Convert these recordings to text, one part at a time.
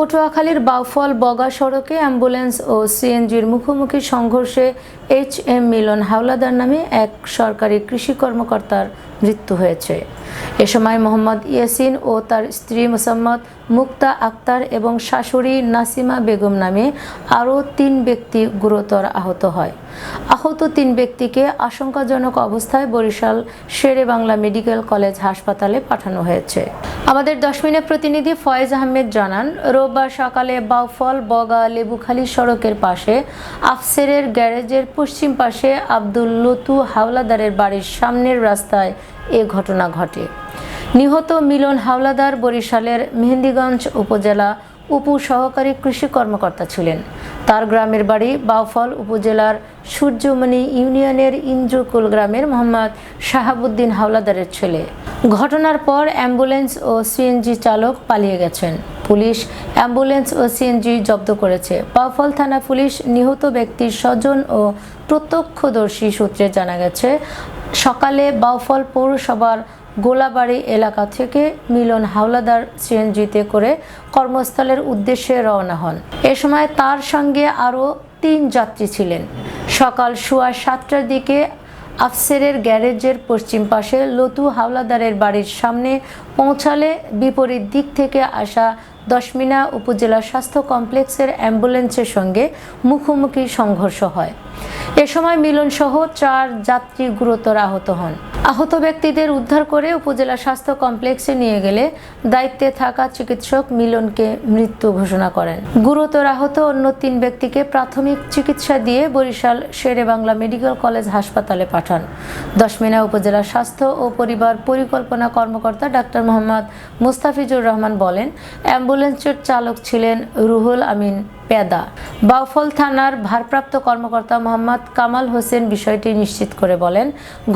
পটুয়াখালীর বাউফল বগা সড়কে অ্যাম্বুলেন্স ও সিএনজির মুখোমুখি সংঘর্ষে এইচ.এম. মিলন হাওলাদার নামে এক সরকারি কৃষি কর্মকর্তার মৃত্যু হয়েছে। এ সময় মোহাম্মদ ইয়াসিন ও তার স্ত্রী মোসাম্মদ মুক্তা আক্তার এবং শাশুড়ি নাসিমা বেগম নামে আরও ৩ ব্যক্তি গুরুতর আহত হয়। আহত ৩ ব্যক্তিকে আশঙ্কাজনক অবস্থায় বরিশাল শেরেবাংলা মেডিকেল কলেজ হাসপাতালে পাঠানো হয়েছে। আমাদের 10 মিনিট প্রতিনিধি ফয়েজ আহমেদ জানান, রোববার সকালে বাউফল বগা লেবুখালী সড়কের পাশে আফসেরের গ্যারেজের পশ্চিম পাশে আব্দুল লতু হাওলাদারের বাড়ির সামনের রাস্তায় এ ঘটনা ঘটে। নিহত মিলন হাওলাদার বরিশালের মেহেন্দিগঞ্জ উপজেলা উপসহকারী কৃষি কর্মকর্তা ছিলেন। তার গ্রামের বাড়ি বাউফল উপজেলার সূর্যমণি ইউনিয়নের ইন্দ্রকুল গ্রামের মোহাম্মদ শাহাবুদ্দিন হাওলাদারের ছেলে। ঘটনার পর অ্যাম্বুলেন্স ও সিএনজি চালক পালিয়ে গেছেন। পুলিশ অ্যাম্বুলেন্স ও সিএনজি জব্দ করেছে। বাউফল থানা পুলিশ নিহত ব্যক্তির স্বজন ও প্রত্যক্ষদর্শী সূত্রে জানা গেছে, সকালে বাউফল পৌরসভার গোলাবাড়ি এলাকা থেকে মিলন হাওলাদার সিএনজিতে করে কর্মস্থলের উদ্দেশ্যে রওনা হন। এ সময় তার সঙ্গে আরও 3 যাত্রী ছিলেন। সকাল সোয়া 7টার দিকে আফসেরের গ্যারেজের পশ্চিম পাশে লতু হাওলাদারের বাড়ির সামনে পৌঁছালে বিপরীত দিক থেকে আসা দশমিনা উপজেলা স্বাস্থ্য কমপ্লেক্সের অ্যাম্বুলেন্সের সঙ্গে মুখোমুখি সংঘর্ষ হয়। এ সময় মিলনসহ 4 যাত্রী গুরুতর আহত হন। আহত ব্যক্তিদের উদ্ধার করে উপজেলা স্বাস্থ্য কমপ্লেক্সে নিয়ে গেলে দায়িত্বে থাকা চিকিৎসক মিলনকে মৃত্যু ঘোষণা করেন। গুরুতর আহত অন্য 3 ব্যক্তিকে প্রাথমিক চিকিৎসা দিয়ে বরিশাল শেরেবাংলা মেডিকেল কলেজ হাসপাতালে পাঠান। দশমিনা উপজেলা স্বাস্থ্য ও পরিবার পরিকল্পনা কর্মকর্তা ডাক্তার মোহাম্মদ মুস্তাফিজুর রহমান বলেন, অ্যাম্বুলেন্সের চালক ছিলেন রুহুল আমিন পেদা। বাউফল থানার ভারপ্রাপ্ত কর্মকর্তা মোহাম্মদ কামাল হোসেন বিষয়টি নিশ্চিত করে বলেন,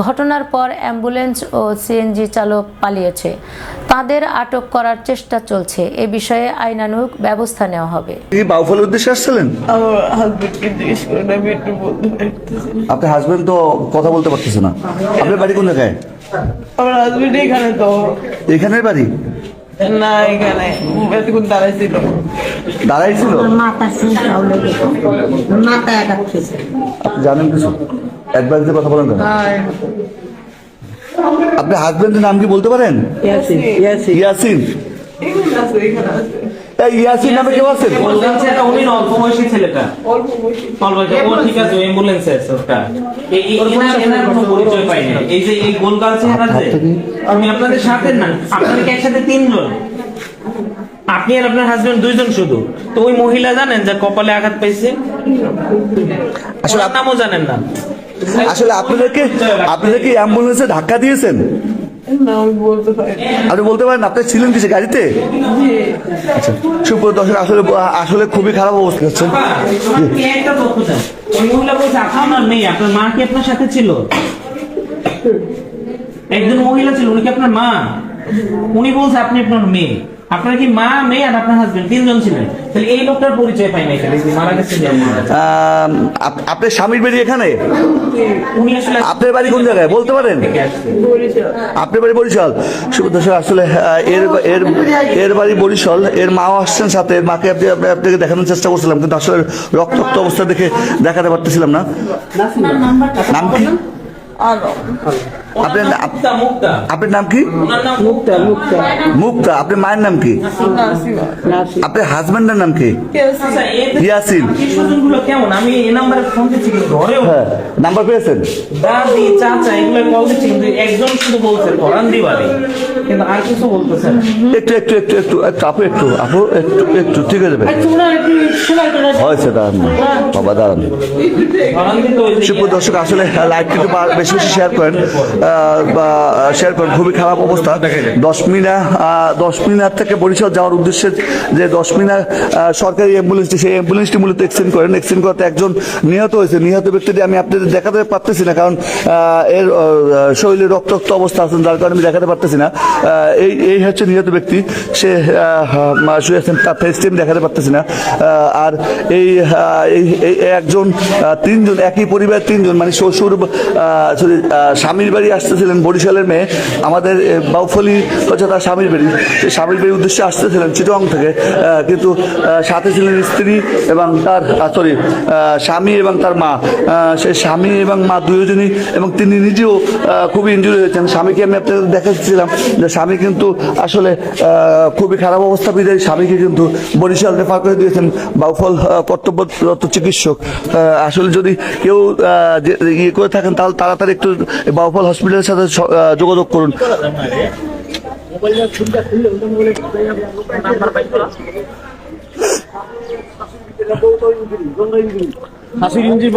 ঘটনার পর অ্যাম্বুলেন্স ও সিএনজি চালক পালিয়েছে। তাদের আটক করার চেষ্টা চলছে। এ বিষয়ে আইনানুগ ব্যবস্থা নেওয়া হবে। বাউফলের উদ্দেশ্যে আসছিলেন? আমার হাজবেন্ডকে জিজ্ঞেস করেন, আমি একটু বলতে পারতেছি না। আপনার হাজবেন্ড তো কথা বলতে পারতেছে না। আপনার বাড়ি কোন জায়গায়? আমার হাজবেন্ড এখানে তো। এখানের বাড়ি? না, এখানে এতক্ষণ দাঁড়াইছিল। দাঁড়াইছিল? মাথা আঘাত খেয়েছে। আপনি জানেন কিছু? অ্যাডভাইসে কথা বলেন কেন? আপনার হাজবেন্ডের নাম কি বলতে পারেন? ইয়াসিন। ইয়াসিন? এখানে আছে, এখানে আছে। এই ইয়াসিন নামে কেউ আছেন? উনি অল্প বয়সী ছেলেটা। অল্প বয়সী। ও ঠিক আছে, অ্যাম্বুলেন্সে আছে ওটা। এনার কোনো পরিচয় পাই না। এই যে এই গোলগাল চেহারা যে, আমি আপনাদের সাথে না, আপনাদের কি একসাথে 3 জন? আপনি আর আপনার হাজবেন্ড 2 জন শুধু। তো ওই মহিলা জানেন যে কপালে আঘাত পাইছে? আসলে নামও জানেন না। আসলে আপনাদের কি অ্যাম্বুলেন্সে ধাক্কা দিয়েছেন? না, আমি বলতে পারি না। আপনি বলতে পারেন? আপনি ছিলেন কিসে, গাড়িতে? আচ্ছা, সুপ্রিয় দর্শক, আসলে খুবই খারাপ অবস্থা হচ্ছে। একটা তথ্য দেন। ওই মহিলা বলছে আপনার নেই, আপনার মা কি আপনার সাথে ছিল? একজন মহিলা ছিল, উনি কি আপনার মা? উনি বলছে আপনি আপনার মেয়ে। আপনার কি মা, মেয়ে আর আপনার হাজবেন্ড 3 জন ছিলেন? তাহলে এই লোকটার পরিচয় পাই না এখানে, মারা গেছে। আপনার স্বামীর বাড়ি এখানে? উনি আসলে আপনার বাড়ি কোন জায়গায় বলতে পারেন? আপনার বাড়ি বরিশাল? আসলে এর বাড়ি বরিশাল। এর মাও আসছেন সাথে। এর মাকে আপনাকে দেখানোর চেষ্টা করছিলাম, কিন্তু আসলে রক্তাক্ত অবস্থা দেখে দেখাতে পারতেছিলাম না। নাম কি? আপনার নাম কি? মুক্তা। আপনার মায়ের নাম কি? আপনার হাজবেন্ডের নাম কি? ইয়াসিন। কেমন? আমি এই নাম্বারে ফোন দিচ্ছি, কিন্তু হ্যাঁ, নাম্বার পেয়েছেন? দাদি, চাচা এগুলো কল দিচ্ছি, কিন্তু একজন শুধু বলছে ধরান দিবারি, কিন্তু আর কিছু বলতেছে না। একটু ঠিক হয়ে যাবে। হয়েছে, দাঁড়ান বাবা, দাঁড়ান। সুপ্রিয় দর্শক, আসলে লাইভটি একটু বেশি বেশি শেয়ার করেন। খুবই খারাপ অবস্থা। দশমিনা থেকে বরিশাল যাওয়ার উদ্দেশ্যে যে দশমিনা সরকারি অ্যাম্বুলেন্সটি, সেই অ্যাম্বুলেন্সটি মূলত এক্সটেন্ড করেন। এক্সটেন্ড করতে একজন নিহত হয়েছে। নিহত ব্যক্তিটি আমি আপনাদের দেখাতে পারতেছি না, কারণ এর শরীরে রক্তাক্ত অবস্থা আছেন, যার কারণে আমি দেখাতে পারতেছি না। এই হচ্ছে নিহত ব্যক্তি। সে শুয়েছেন, তার ফেসটি আমি দেখাতে পারতেছি না। আর এই একজন 3 জন, একই পরিবার 3 জন, মানে শ্বশুর স্বামীর বাড়ি আসতেছিলেন, বরিশালের মেয়ে, আমাদের বাউফলি হচ্ছে তার স্বামীর বাড়ি, সেই স্বামীর বাড়ির উদ্দেশ্যে আসতেছিলেন চিটং থেকে, কিন্তু সাথে ছিলেন স্ত্রী এবং তার স্বামী এবং তার মা। সেই স্বামী এবং মা দুজনই, এবং তিনি নিজেও খুবই ইনজুরি হয়েছেন। স্বামীকে আমি আপনাদের দেখাচ্ছিলাম যে স্বামী কিন্তু আসলে খুবই খারাপ অবস্থা বিদায় স্বামীকে কিন্তু বরিশাল রেফার করে দিয়েছেন বাউফল কর্তব্যরত চিকিৎসক। আসলে যদি কেউ ইয়ে করে থাকেন তাহলে তাড়াতাড়ি একটু বাউফল হসপিটালের সাথে যোগাযোগ করুন। হাসির ইঞ্জিন